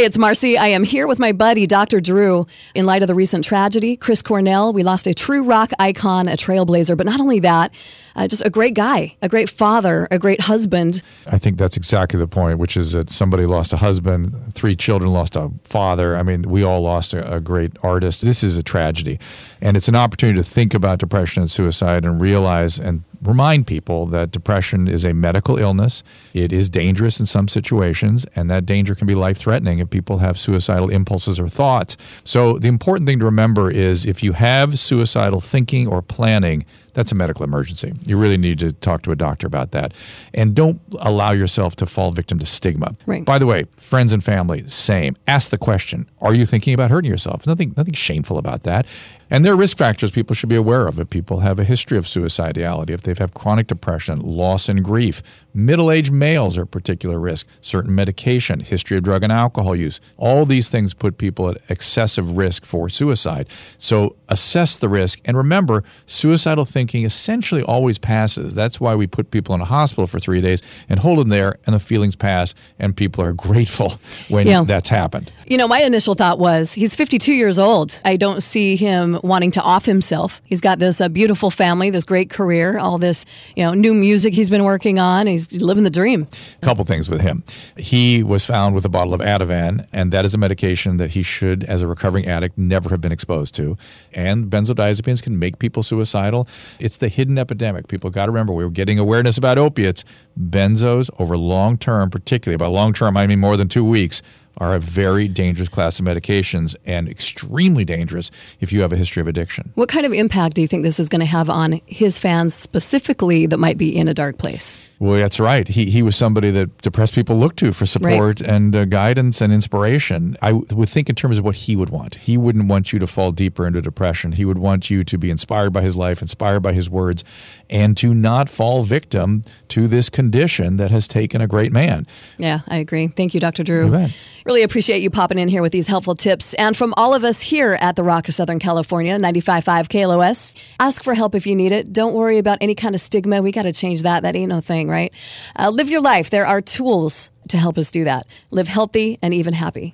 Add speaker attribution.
Speaker 1: Hey, it's Marci. I am here with my buddy, Dr. Drew. In light of the recent tragedy, Chris Cornell, we lost a true rock icon, a trailblazer, but not only that, just a great guy, a great father, a great husband.
Speaker 2: I think that's exactly the point, which is that somebody lost a husband, 3 children lost a father. I mean, we all lost a great artist. This is a tragedy. And it's an opportunity to think about depression and suicide and realize and remind people that depression is a medical illness. It is dangerous in some situations, and that danger can be life-threatening if people have suicidal impulses or thoughts. So the important thing to remember is if you have suicidal thinking or planning, that's a medical emergency. You really need to talk to a doctor about that. And don't allow yourself to fall victim to stigma.
Speaker 1: Right.
Speaker 2: By the way, friends and family, same. Ask the question, are you thinking about hurting yourself? There's nothing shameful about that. And there are risk factors people should be aware of if people have a history of suicidality, if they've had chronic depression, loss and grief. Middle-aged males are at particular risk, certain medication, history of drug and alcohol use. All these things put people at excessive risk for suicide. So assess the risk. And remember, suicidal thinking essentially always passes. That's why we put people in a hospital for 3 days and hold them there, and the feelings pass, and people are grateful when that's happened.
Speaker 1: You know, my initial thought was, he's 52 years old. I don't see him wanting to off himself. He's got this beautiful family, this great career, all this new music he's been working on. He's living the dream.
Speaker 2: A couple things with him. He was found with a bottle of Ativan, and that is a medication that he should, as a recovering addict, never have been exposed to. And benzodiazepines can make people suicidal. It's the hidden epidemic. People got to remember, we were getting awareness about opiates. Benzos over long term, particularly by long term, I mean more than 2 weeks, are a very dangerous class of medications and extremely dangerous if you have a history of addiction.
Speaker 1: What kind of impact do you think this is going to have on his fans specifically that might be in a dark place?
Speaker 2: Well, that's right. He was somebody that depressed people look to for support and guidance and inspiration. I would think in terms of what he would want. He wouldn't want you to fall deeper into depression. He would want you to be inspired by his life, inspired by his words, and to not fall victim to this condition that has taken a great man. Yeah,
Speaker 1: I agree. Thank you, Dr. Drew.
Speaker 2: You bet.
Speaker 1: Really appreciate you popping in here with these helpful tips. And from all of us here at the Rock of Southern California, 95.5 KLOS, ask for help if you need it. Don't worry about any kind of stigma. We got to change that. That ain't no thing, right? Live your life. There are tools to help us do that. Live healthy and even happy.